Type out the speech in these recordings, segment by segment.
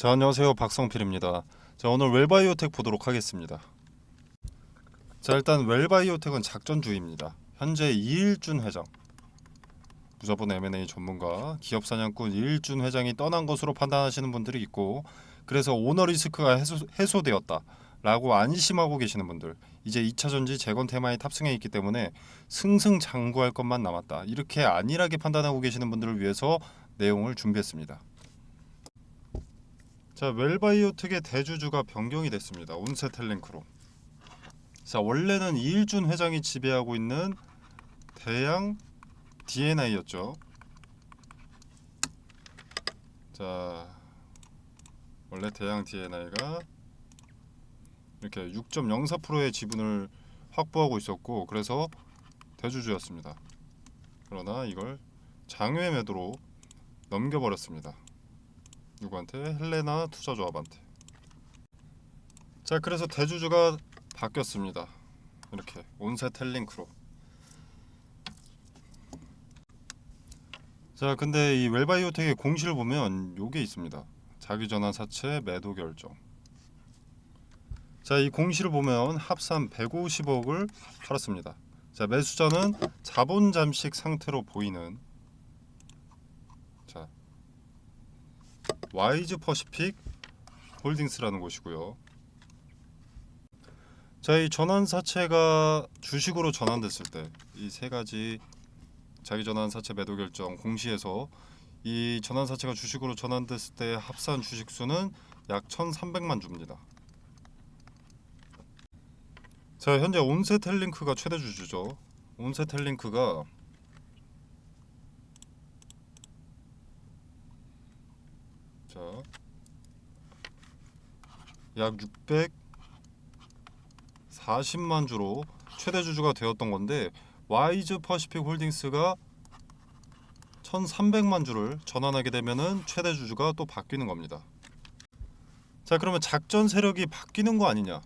자, 안녕하세요. 박성필입니다. 자, 오늘 웰바이오텍 보도록 하겠습니다. 자, 일단 웰바이오텍은 작전주의입니다. 현재 이일준 회장, 무자본 M&A 전문가, 기업사냥꾼 이일준 회장이 떠난 것으로 판단하시는 분들이 있고, 그래서 오너 리스크가 해소되었다 라고 안심하고 계시는 분들, 이제 2차전지 재건 테마에 탑승해 있기 때문에 승승장구할 것만 남았다, 이렇게 안일하게 판단하고 계시는 분들을 위해서 내용을 준비했습니다. 자, 웰바이오텍의 대주주가 변경이 됐습니다. 온세텔링크로. 자, 원래는 이일준 회장이 지배하고 있는 대양 D&I였죠. 자, 원래 대양 D&I가 이렇게 6.04%의 지분을 확보하고 있었고, 그래서 대주주였습니다. 그러나 이걸 장외 매도로 넘겨버렸습니다. 누구한테? 헬레나 투자조합한테. 자, 그래서 대주주가 바뀌었습니다. 이렇게 온세텔링크로. 자, 근데 이 웰바이오텍의 공시를 보면 요게 있습니다. 자기전환 사채 매도 결정. 자, 이 공시를 보면 합산 150억을 팔았습니다. 자, 매수자는 자본 잠식 상태로 보이는 자, 와이즈 퍼시픽 홀딩스라는 곳이고요. 자, 이 전환 사채가 주식으로 전환됐을 때 이 세 가지 자기 전환 사채 매도 결정 공시에서 이 전환 사채가 주식으로 전환됐을 때 합산 주식 수는 약 1,300만 주입니다. 자, 현재 온세텔링크가 최대 주주죠. 온세텔링크가 자, 약 640만 주로 최대 주주가 되었던 건데, 와이즈 퍼시픽 홀딩스가 1,300만 주를 전환하게 되면은 최대 주주가 또 바뀌는 겁니다. 자, 그러면 작전 세력이 바뀌는 거 아니냐?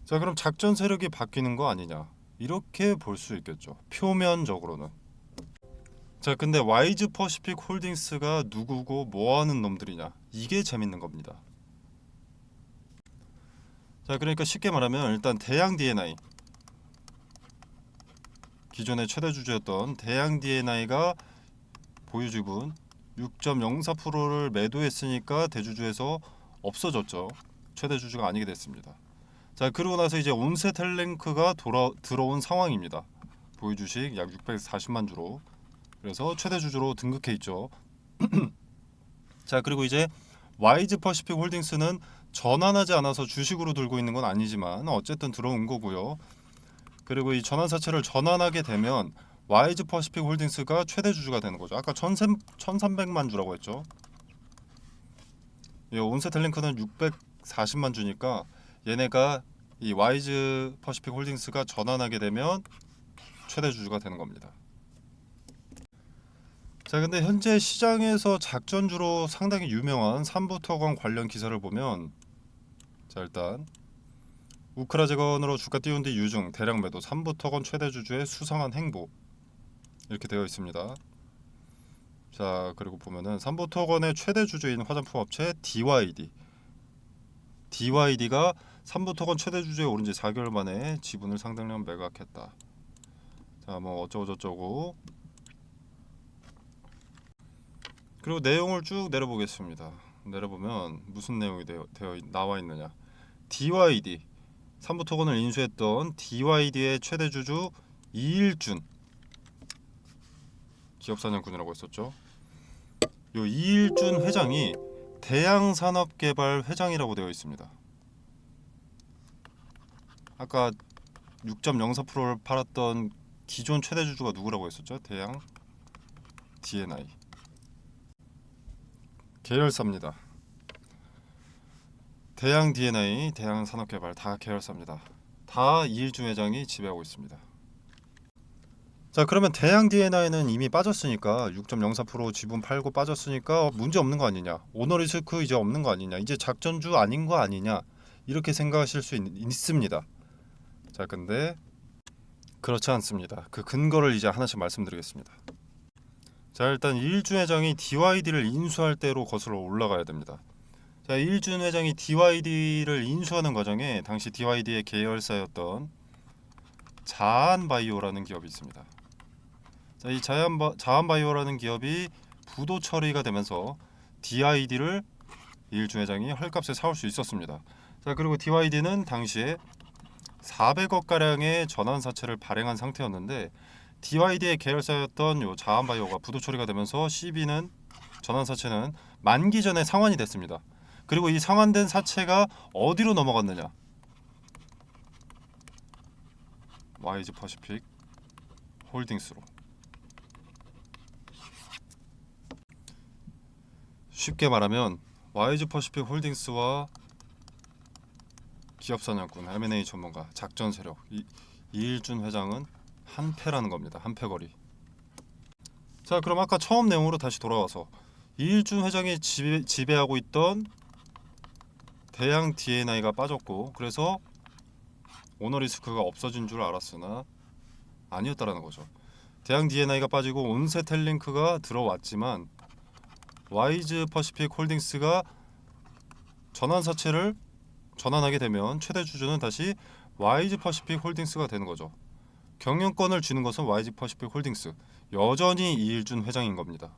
자, 그럼 작전 세력이 바뀌는 거 아니냐? 이렇게 볼 수 있겠죠. 표면적으로는. 자, 근데 와이즈 퍼시픽 홀딩스가 누구고 뭐 하는 놈들이냐? 이게 재밌는 겁니다. 자, 그러니까 쉽게 말하면 일단 대양 D&I, 기존의 최대 주주였던 대양 D&I가 보유 지분 6.04%를 매도했으니까 대주주에서 없어졌죠. 최대 주주가 아니게 됐습니다. 자, 그러고 나서 이제 온세텔링크가 들어온 상황입니다. 보유 주식 약 640만 주로. 그래서 최대 주주로 등극해 있죠. 자, 그리고 이제 와이즈 퍼시픽 홀딩스는 전환하지 않아서 주식으로 들고 있는 건 아니지만 어쨌든 들어온 거고요. 그리고 이 전환 사채를 전환하게 되면 와이즈 퍼시픽 홀딩스가 최대 주주가 되는 거죠. 아까 1,300만 주라고 했죠. 이 온세텔링크는 640만 주니까 얘네가 이 와이즈 퍼시픽 홀딩스가 전환하게 되면 최대 주주가 되는 겁니다. 자, 근데 현재 시장에서 작전주로 상당히 유명한 삼부토건 관련 기사를 보면, 자, 일단 우크라 재건으로 주가 띄운 뒤 유증 대량 매도 삼부토건 최대 주주의 수상한 행보, 이렇게 되어 있습니다. 자, 그리고 보면은 삼부토건의 최대 주주인 화장품 업체 DYD가 삼부토건 최대 주주에 오른 지 4개월 만에 지분을 상당량 매각했다. 자, 뭐 어쩌고 저쩌고. 그리고 내용을 쭉 내려보겠습니다. 내려보면 무슨 내용이 나와 있느냐. DYD 삼부토건을 인수했던 DYD의 최대 주주 이일준, 기업사냥꾼이라고 했었죠. 요 이일준 회장이 대양산업개발 회장이라고 되어 있습니다. 아까 6.04%를 팔았던 기존 최대 주주가 누구라고 했었죠? 대양 D&I 계열사입니다. 대양 D&I, 대양산업개발 다 계열사입니다. 다 이일준 회장이 지배하고 있습니다. 자, 그러면 대양 D&I는 이미 빠졌으니까 6.04% 지분 팔고 빠졌으니까 문제 없는 거 아니냐? 오너 리스크 이제 없는 거 아니냐? 이제 작전주 아닌 거 아니냐? 이렇게 생각하실 수 있습니다. 자, 근데 그렇지 않습니다. 그 근거를 이제 하나씩 말씀드리겠습니다. 자, 일단 이일준 회장이 DYD를 인수할 때로 거슬러 올라가야 됩니다. 자, 이일준 회장이 DYD를 인수하는 과정에 당시 DYD의 계열사였던 자한바이오라는 기업이 있습니다. 자, 이 자한바이오라는 기업이 부도 처리가 되면서 DYD를 이일준 회장이 헐값에 사올 수 있었습니다. 자, 그리고 DYD는 당시에 400억 가량의 전환사채를 발행한 상태였는데 DYD의 계열사였던 요 자한바이오가 부도 처리가 되면서 CB는 전환사채는 만기 전에 상환이 됐습니다. 그리고 이 상환된 사채가 어디로 넘어갔느냐? YG퍼시픽 홀딩스로. 쉽게 말하면 YG퍼시픽 홀딩스와 기업사냥꾼, M&A 전문가, 작전 세력 이일준 회장은 한패라는 겁니다. 한패거리. 자, 그럼 아까 처음 내용으로 다시 돌아와서 이일준 회장이 지배하고 있던 대양 D&I가 빠졌고 그래서 오너리스크가 없어진 줄 알았으나 아니었다라는 거죠. 대양 D&I가 빠지고 온세텔링크가 들어왔지만 와이즈 퍼시픽 홀딩스가 전환사채를 전환하게 되면 최대 주주는 다시 와이즈 퍼시픽 홀딩스가 되는 거죠. 경영권을 쥐는 것은 YG 퍼시픽 홀딩스, 여전히 이일준 회장인 겁니다.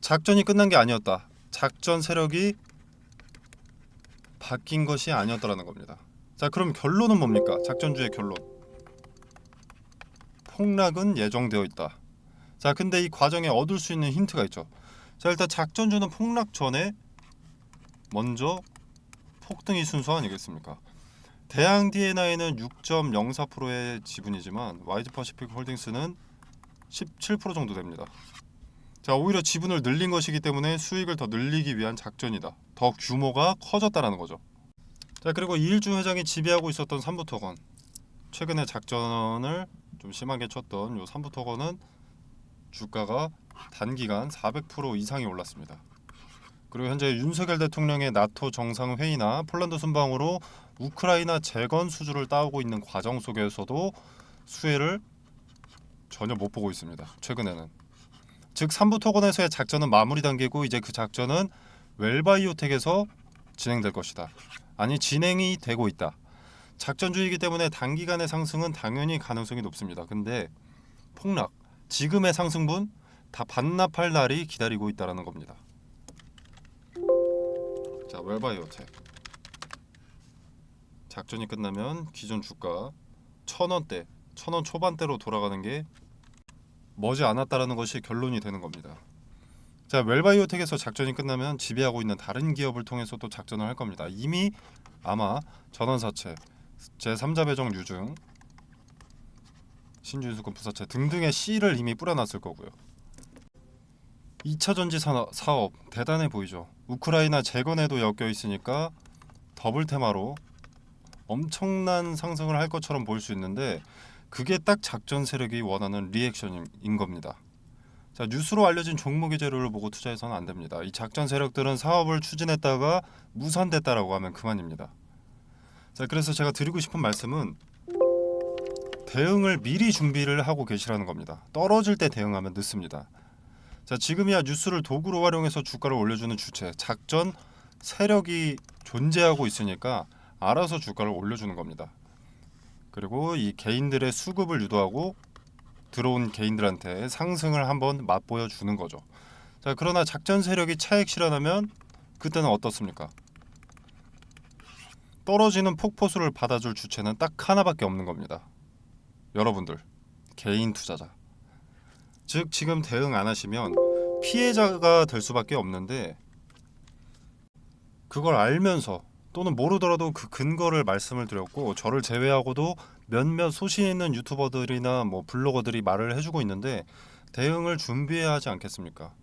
작전이 끝난 게 아니었다. 작전 세력이 바뀐 것이 아니었다라는 겁니다. 자, 그럼 결론은 뭡니까? 작전주의 결론. 폭락은 예정되어 있다. 자, 근데 이 과정에 얻을 수 있는 힌트가 있죠. 자, 일단 작전주는 폭락 전에 먼저 폭등이 순서 아니겠습니까? 대양 D&I는 6.04%의 지분이지만 YG 퍼시픽 홀딩스는 17% 정도 됩니다. 자, 오히려 지분을 늘린 것이기 때문에 수익을 더 늘리기 위한 작전이다. 더 규모가 커졌다라는 거죠. 자, 그리고 이일준 회장이 지배하고 있었던 삼부토건, 최근에 작전을 좀 심하게 쳤던 요 삼부토건은 주가가 단기간 400% 이상이 올랐습니다. 그리고 현재 윤석열 대통령의 나토 정상회의나 폴란드 순방으로 우크라이나 재건 수주를 따오고 있는 과정 속에서도 수혜를 전혀 못 보고 있습니다. 최근에는. 즉 삼부토건에서의 작전은 마무리 단계고 이제 그 작전은 웰바이오텍에서 진행될 것이다. 아니, 진행이 되고 있다. 작전주의이기 때문에 단기간의 상승은 당연히 가능성이 높습니다. 근데 폭락, 지금의 상승분 다 반납할 날이 기다리고 있다는 겁니다. 자, 웰바이오텍 작전이 끝나면 기존 주가 1,000원대, 1,000원 초반대로 돌아가는 게 머지않았다라는 것이 결론이 되는 겁니다. 자, 웰바이오텍에서 작전이 끝나면 지배하고 있는 다른 기업을 통해서 또 작전을 할 겁니다. 이미 아마 전환사채, 제3자 배정 유증, 신주유수권 부사채 등등의 C를 이미 뿌려놨을 거고요. 2차 전지 사업 대단해 보이죠. 우크라이나 재건에도 엮여 있으니까 더블 테마로 엄청난 상승을 할 것처럼 보일 수 있는데 그게 딱 작전 세력이 원하는 리액션인 겁니다. 자, 뉴스로 알려진 종목의 재료를 보고 투자해서는 안 됩니다. 이 작전 세력들은 사업을 추진했다가 무산됐다라고 하면 그만입니다. 자, 그래서 제가 드리고 싶은 말씀은 대응을 미리 준비를 하고 계시라는 겁니다. 떨어질 때 대응하면 늦습니다. 자, 지금이야 뉴스를 도구로 활용해서 주가를 올려주는 주체, 작전 세력이 존재하고 있으니까 알아서 주가를 올려주는 겁니다. 그리고 이 개인들의 수급을 유도하고 들어온 개인들한테 상승을 한번 맛보여 주는 거죠. 자, 그러나 작전 세력이 차익 실현하면 그때는 어떻습니까? 떨어지는 폭포수를 받아줄 주체는 딱 하나밖에 없는 겁니다. 여러분들, 개인 투자자. 즉 지금 대응 안 하시면 피해자가 될 수밖에 없는데 그걸 알면서 또는 모르더라도 그 근거를 말씀을 드렸고 저를 제외하고도 몇몇 소신 있는 유튜버들이나 뭐 블로거들이 말을 해주고 있는데 대응을 준비해야 하지 않겠습니까?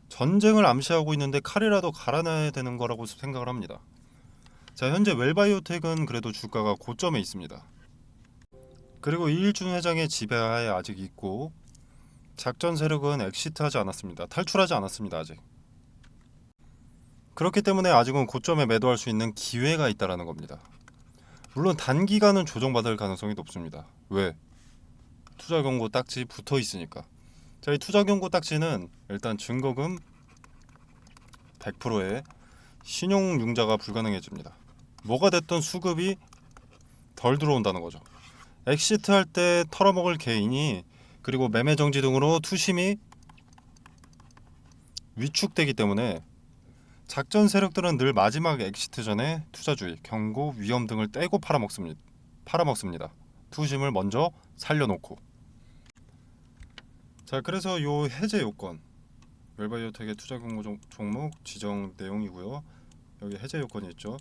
전쟁을 암시하고 있는데 칼이라도 갈아놔야 되는 거라고 생각을 합니다. 자, 현재 웰바이오텍은 그래도 주가가 고점에 있습니다. 그리고 이일준 회장의 지배하에 아직 있고 작전 세력은 엑시트하지 않았습니다. 탈출하지 않았습니다. 아직. 그렇기 때문에 아직은 고점에 매도할 수 있는 기회가 있다라는 겁니다. 물론 단기간은 조정받을 가능성이 높습니다. 왜? 투자 경고 딱지 붙어 있으니까. 자, 이 투자 경고 딱지는 일단 증거금 100%의 신용융자가 불가능해집니다. 뭐가 됐든 수급이 덜 들어온다는 거죠. 엑시트 할 때 털어먹을 개인이 그리고 매매 정지 등으로 투심이 위축되기 때문에 작전 세력들은 늘 마지막 엑시트 전에 투자주의, 경고, 위험 등을 떼고 팔아먹습니다. 투심을 먼저 살려놓고. 자, 그래서 요 해제 요건, 웰바이오텍의 투자 경고 종목 지정 내용이고요. 여기 해제 요건이 있죠.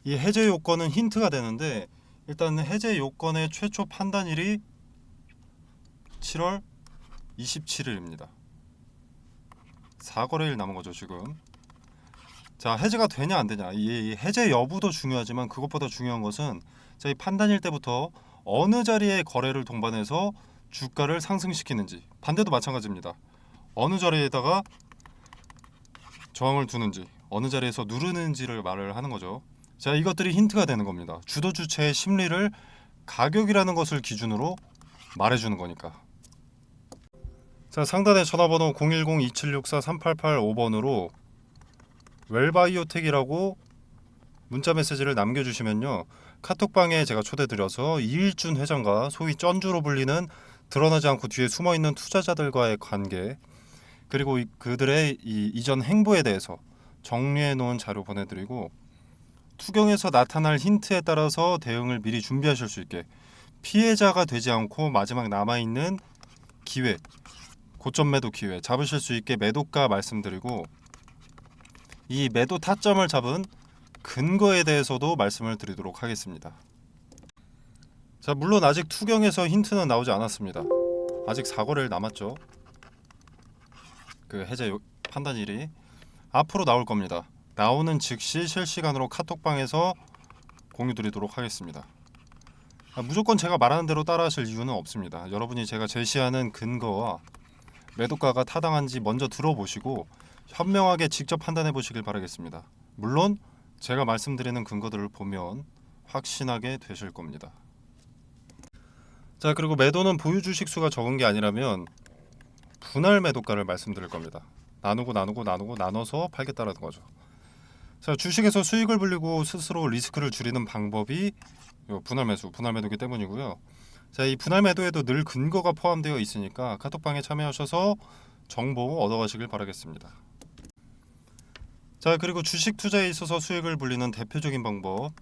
이 해제 요건은 힌트가 되는데, 일단 해제 요건의 최초 판단일이 7월 27일입니다. 4거래일 남은 거죠 지금. 자, 해제가 되냐 안 되냐, 이 해제 여부도 중요하지만 그것보다 중요한 것은 자, 이 판단일 때부터 어느 자리에 거래를 동반해서 주가를 상승시키는지, 반대도 마찬가지입니다. 어느 자리에다가 저항을 두는지, 어느 자리에서 누르는지를 말을 하는 거죠. 자, 이것들이 힌트가 되는 겁니다. 주도 주체의 심리를 가격이라는 것을 기준으로 말해주는 거니까. 자, 상단에 전화번호 010-2764-3885번으로 웰바이오텍이라고 문자 메시지를 남겨주시면요, 카톡방에 제가 초대드려서 이일준 회장과 소위 쩐주로 불리는 드러나지 않고 뒤에 숨어있는 투자자들과의 관계, 그리고 그들의 이전 행보에 대해서 정리해 놓은 자료 보내드리고, 투경에서 나타날 힌트에 따라서 대응을 미리 준비하실 수 있게, 피해자가 되지 않고 마지막 남아있는 기회, 고점 매도 기회 잡으실 수 있게 매도가 말씀드리고, 이 매도 타점을 잡은 근거에 대해서도 말씀을 드리도록 하겠습니다. 자, 물론 아직 투경에서 힌트는 나오지 않았습니다. 아직 4거래일 남았죠. 그 해제 판단일이 앞으로 나올 겁니다. 나오는 즉시 실시간으로 카톡방에서 공유 드리도록 하겠습니다. 무조건 제가 말하는 대로 따라하실 이유는 없습니다. 여러분이 제가 제시하는 근거와 매도가가 타당한지 먼저 들어보시고 현명하게 직접 판단해 보시길 바라겠습니다. 물론 제가 말씀드리는 근거들을 보면 확신하게 되실 겁니다. 자, 그리고 매도는 보유 주식 수가 적은 게 아니라면 분할 매도가를 말씀드릴 겁니다. 나눠서 팔겠다라는 거죠. 자, 주식에서 수익을 불리고 스스로 리스크를 줄이는 방법이 분할 매도기 때문이고요. 자, 이 분할 매도에도 늘 근거가 포함되어 있으니까 카톡방에 참여하셔서 정보 얻어가시길 바라겠습니다. 자, 그리고 주식 투자에 있어서 수익을 불리는 대표적인 방법,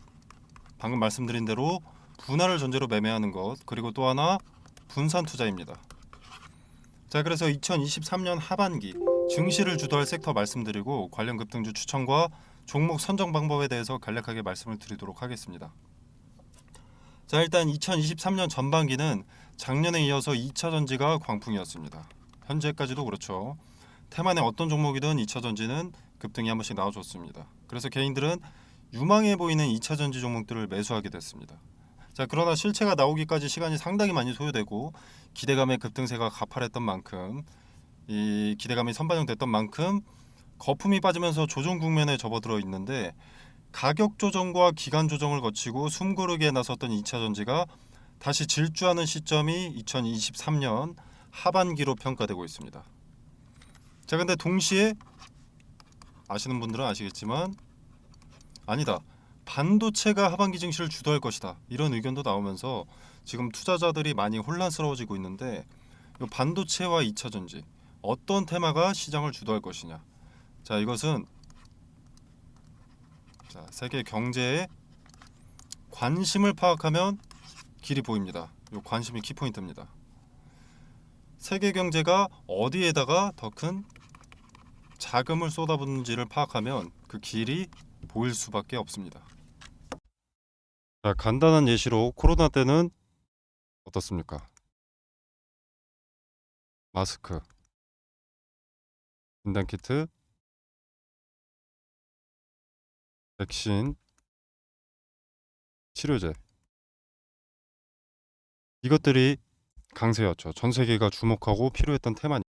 방금 말씀드린 대로 분할을 전제로 매매하는 것, 그리고 또 하나 분산 투자입니다. 자, 그래서 2023년 하반기 증시를 주도할 섹터 말씀드리고 관련 급등주 추천과 종목 선정 방법에 대해서 간략하게 말씀을 드리도록 하겠습니다. 자, 일단 2023년 전반기는 작년에 이어서 2차전지가 광풍이었습니다. 현재까지도 그렇죠. 테만의 어떤 종목이든 2차전지는 급등이 한 번씩 나와줬습니다. 그래서 개인들은 유망해 보이는 2차전지 종목들을 매수하게 됐습니다. 자, 그러나 실체가 나오기까지 시간이 상당히 많이 소요되고 기대감의 급등세가 가팔했던 만큼, 이 기대감이 선반영됐던 만큼 거품이 빠지면서 조정 국면에 접어들어 있는데, 가격 조정과 기간 조정을 거치고 숨고르기에 나섰던 2차전지가 다시 질주하는 시점이 2023년 하반기로 평가되고 있습니다. 자, 근데 동시에 아시는 분들은 아시겠지만 아니다, 반도체가 하반기 증시를 주도할 것이다, 이런 의견도 나오면서 지금 투자자들이 많이 혼란스러워지고 있는데, 이 반도체와 2차전지 어떤 테마가 시장을 주도할 것이냐. 자, 이것은 세계 경제에 관심을 파악하면 길이 보입니다. 이 관심이 키포인트입니다. 세계 경제가 어디에다가 더 큰 자금을 쏟아붓는지를 파악하면 그 길이 보일 수밖에 없습니다. 자, 간단한 예시로 코로나 때는 어떻습니까? 마스크, 진단키트, 백신, 치료제, 이것들이 강세였죠. 전 세계가 주목하고 필요했던 테마니.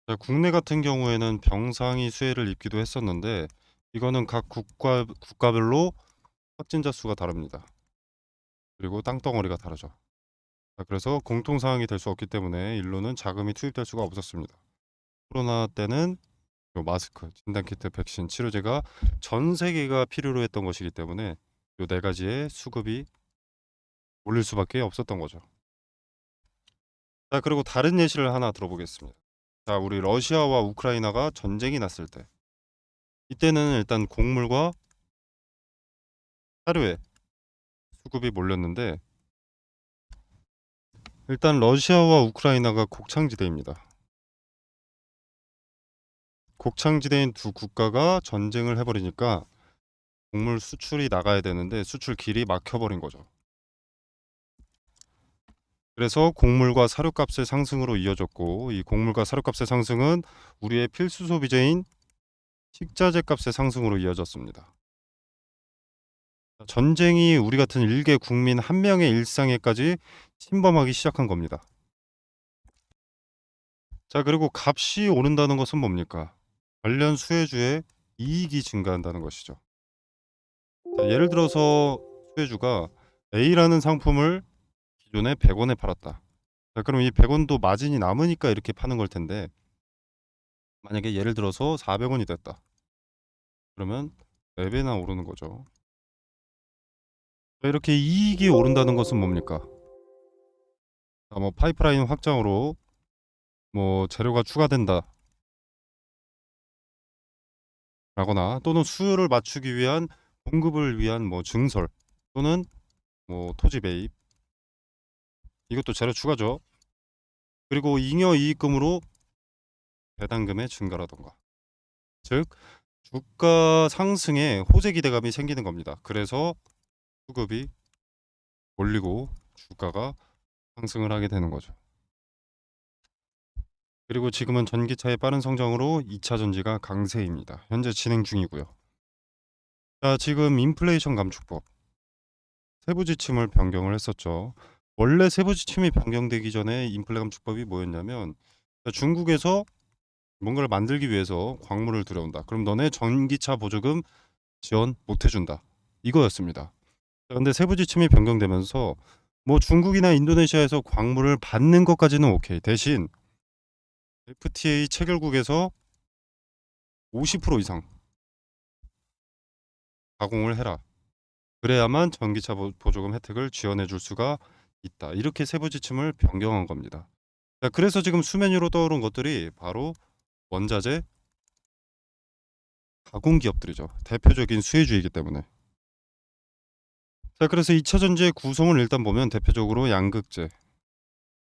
자, 국내 같은 경우에는 병상이 수혜를 입기도 했었는데, 이거는 각 국가별로 확진자 수가 다릅니다. 그리고 땅덩어리가 다르죠. 자, 그래서 공통 사항이 될 수 없기 때문에 일로는 자금이 투입될 수가 없었습니다. 코로나 때는 요 마스크, 진단키트, 백신, 치료제가 전 세계가 필요로 했던 것이기 때문에 요 네 가지의 수급이 올릴 수밖에 없었던 거죠. 자, 그리고 다른 예시를 하나 들어보겠습니다. 자, 우리 러시아와 우크라이나가 전쟁이 났을 때 이때는 일단 곡물과 사료에 수급이 몰렸는데 일단 러시아와 우크라이나가 곡창지대입니다. 곡창지대인 두 국가가 전쟁을 해버리니까 곡물 수출이 나가야 되는데 수출 길이 막혀버린 거죠. 그래서 곡물과 사료값의 상승으로 이어졌고 이 곡물과 사료값의 상승은 우리의 필수 소비재인 식자재 값의 상승으로 이어졌습니다. 전쟁이 우리 같은 일개 국민 한 명의 일상에까지 침범하기 시작한 겁니다. 자, 그리고 값이 오른다는 것은 뭡니까? 관련 수혜주의 이익이 증가한다는 것이죠. 자, 예를 들어서 수혜주가 A라는 상품을 기존에 100원에 팔았다. 자, 그럼 이 100원도 마진이 남으니까 이렇게 파는 걸 텐데 만약에 예를 들어서 400원이 됐다. 그러면 4배나 오르는 거죠. 자, 이렇게 이익이 오른다는 것은 뭡니까? 자, 뭐 파이프라인 확장으로 뭐 재료가 추가된다. 라거나 또는 수요를 맞추기 위한 공급을 위한 뭐 증설 또는 뭐 토지 매입 이것도 재료 추가죠. 그리고 잉여 이익금으로 배당금의 증가라던가 즉 주가 상승에 호재 기대감이 생기는 겁니다. 그래서 수급이 올리고 주가가 상승을 하게 되는 거죠. 그리고 지금은 전기차의 빠른 성장으로 2차 전지가 강세입니다. 현재 진행 중이고요. 자, 지금 인플레이션 감축법 세부 지침을 변경을 했었죠. 원래 세부 지침이 변경되기 전에 인플레 감축법이 뭐였냐면 중국에서 뭔가를 만들기 위해서 광물을 들여온다. 그럼 너네 전기차 보조금 지원 못 해준다. 이거였습니다. 근데 세부 지침이 변경되면서 뭐 중국이나 인도네시아에서 광물을 받는 것까지는 오케이. 대신 FTA 체결국에서 50% 이상 가공을 해라. 그래야만 전기차 보조금 혜택을 지원해 줄 수가 있다. 이렇게 세부 지침을 변경한 겁니다. 자, 그래서 지금 수면 위로 떠오른 것들이 바로 원자재 가공 기업들이죠. 대표적인 수혜주이기 때문에. 자, 그래서 2차 전지의 구성을 일단 보면 대표적으로 양극재,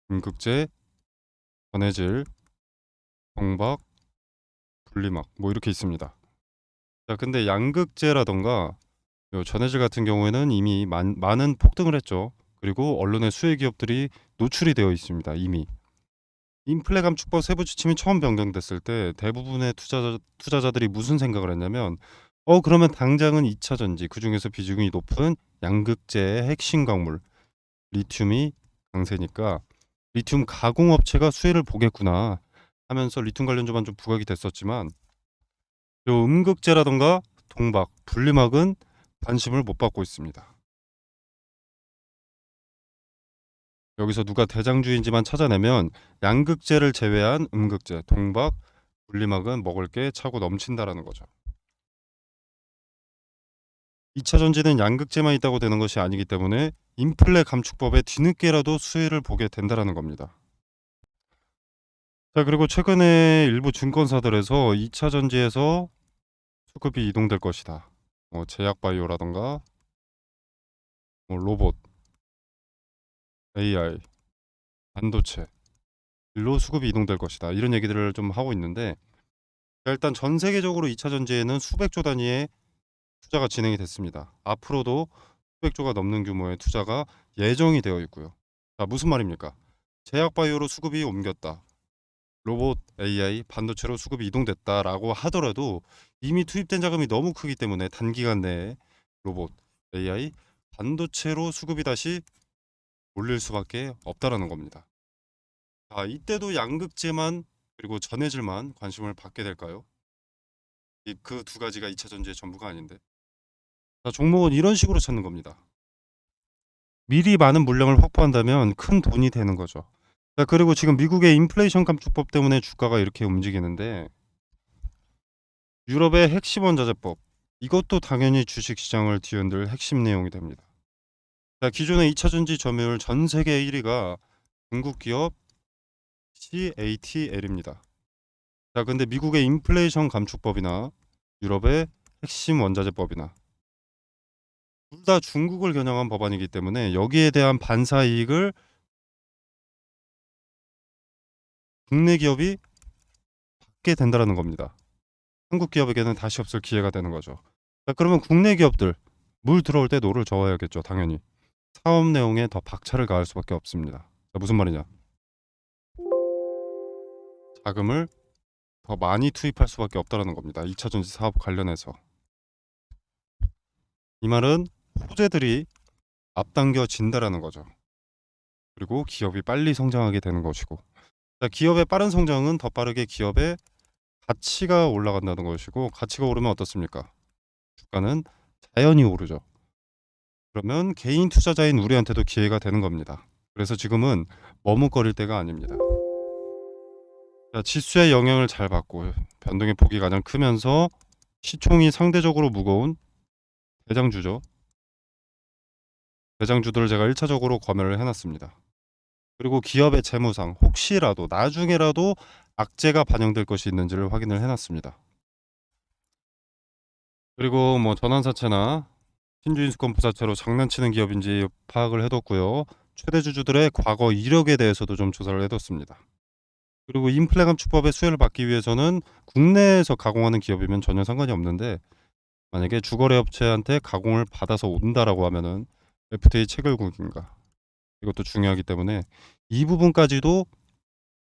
음극재, 전해질, 경박, 분리막 뭐 이렇게 있습니다. 자, 근데 양극재라던가 요 전해질 같은 경우에는 이미 많은 폭등을 했죠. 그리고 언론의 수혜 기업들이 노출이 되어 있습니다. 이미. 인플레 감축법 세부 지침이 처음 변경됐을 때 대부분의 투자자들이 무슨 생각을 했냐면 그러면 당장은 2차 전지 그중에서 비중이 높은 양극재의 핵심 광물 리튬이 강세니까 리튬 가공업체가 수혜를 보겠구나 하면서 리튬 관련주만 좀 부각이 됐었지만 요 음극재라던가 동박, 분리막은 관심을 못 받고 있습니다. 여기서 누가 대장주인지만 찾아내면 양극재를 제외한 음극재, 동박, 분리막은 먹을 게 차고 넘친다라는 거죠. 2차 전지는 양극재만 있다고 되는 것이 아니기 때문에 인플레 감축법에 뒤늦게라도 수혜를 보게 된다라는 겁니다. 자, 그리고 최근에 일부 증권사들에서 2차 전지에서 수급이 이동될 것이다. 뭐 제약바이오라던가 뭐 로봇, AI, 반도체 일로 수급이 이동될 것이다. 이런 얘기들을 좀 하고 있는데 일단 전 세계적으로 2차 전지에는 수백조 단위의 투자가 진행이 됐습니다. 앞으로도 수백조가 넘는 규모의 투자가 예정이 되어 있고요. 자, 무슨 말입니까? 제약바이오로 수급이 옮겼다. 로봇, AI, 반도체로 수급이 이동됐다라고 하더라도 이미 투입된 자금이 너무 크기 때문에 단기간 내에 로봇, AI, 반도체로 수급이 다시 몰릴 수밖에 없다라는 겁니다. 자, 이때도 양극재만 그리고 전해질만 관심을 받게 될까요? 그 두 가지가 2차 전지의 전부가 아닌데. 자, 종목은 이런 식으로 찾는 겁니다. 미리 많은 물량을 확보한다면 큰 돈이 되는 거죠. 자, 그리고 지금 미국의 인플레이션 감축법 때문에 주가가 이렇게 움직이는데 유럽의 핵심 원자재법 이것도 당연히 주식시장을 뒤흔들 핵심 내용이 됩니다. 자, 기존의 2차전지 점유율 전 세계 1위가 중국 기업 CATL입니다. 자, 근데 미국의 인플레이션 감축법이나 유럽의 핵심 원자재법이나 둘 다 중국을 겨냥한 법안이기 때문에 여기에 대한 반사 이익을 국내 기업이 받게 된다는 겁니다. 한국 기업에게는 다시 없을 기회가 되는 거죠. 자, 그러면 국내 기업들 물 들어올 때 노를 저어야겠죠. 당연히 사업 내용에 더 박차를 가할 수밖에 없습니다. 자, 무슨 말이냐? 자금을 더 많이 투입할 수밖에 없다는 겁니다. 2차 전지 사업 관련해서. 이 말은 호재들이 앞당겨진다라는 거죠. 그리고 기업이 빨리 성장하게 되는 것이고, 자, 기업의 빠른 성장은 더 빠르게 기업의 가치가 올라간다는 것이고, 가치가 오르면 어떻습니까? 주가는 자연히 오르죠. 그러면 개인 투자자인 우리한테도 기회가 되는 겁니다. 그래서 지금은 머뭇거릴 때가 아닙니다. 자, 지수의 영향을 잘 받고 변동의 폭이 가장 크면서 시총이 상대적으로 무거운 대장주죠. 대장주들을 제가 1차적으로 검열을 해놨습니다. 그리고 기업의 재무상 혹시라도 나중에라도 악재가 반영될 것이 있는지를 확인을 해놨습니다. 그리고 뭐 전환사채나 신주인수권 부사채로 장난치는 기업인지 파악을 해뒀고요. 최대 주주들의 과거 이력에 대해서도 좀 조사를 해뒀습니다. 그리고 인플레 감축법의 수혜를 받기 위해서는 국내에서 가공하는 기업이면 전혀 상관이 없는데 만약에 주거래 업체한테 가공을 받아서 온다라고 하면은 FTA 체결국인가 이것도 중요하기 때문에 이 부분까지도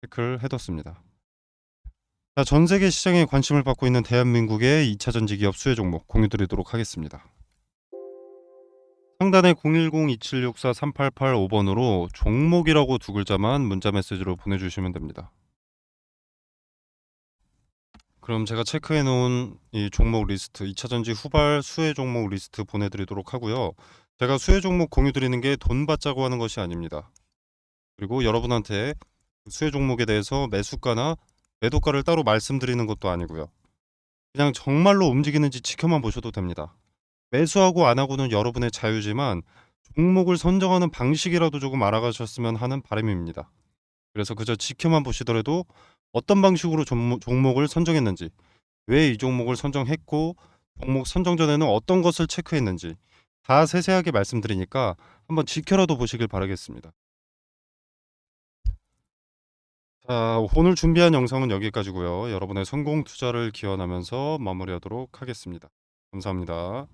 체크를 해뒀습니다. 자, 전 세계 시장에 관심을 받고 있는 대한민국의 2차 전지 기업 수혜 종목 공유드리도록 하겠습니다. 상단에 010-2764-3885번으로 종목이라고 두 글자만 문자 메시지로 보내주시면 됩니다. 그럼 제가 체크해 놓은 이 종목 리스트 2차전지 후발 수혜 종목 리스트 보내드리도록 하고요. 제가 수혜 종목 공유 드리는 게 돈 받자고 하는 것이 아닙니다. 그리고 여러분한테 수혜 종목에 대해서 매수가나 매도가를 따로 말씀드리는 것도 아니고요. 그냥 정말로 움직이는지 지켜만 보셔도 됩니다. 매수하고 안 하고는 여러분의 자유지만 종목을 선정하는 방식이라도 조금 알아가셨으면 하는 바람입니다. 그래서 그저 지켜만 보시더라도 어떤 방식으로 종목을 선정했는지, 왜 이 종목을 선정했고 종목 선정 전에는 어떤 것을 체크했는지 다 세세하게 말씀드리니까 한번 지켜라도 보시길 바라겠습니다. 자, 오늘 준비한 영상은 여기까지고요. 여러분의 성공 투자를 기원하면서 마무리하도록 하겠습니다. 감사합니다.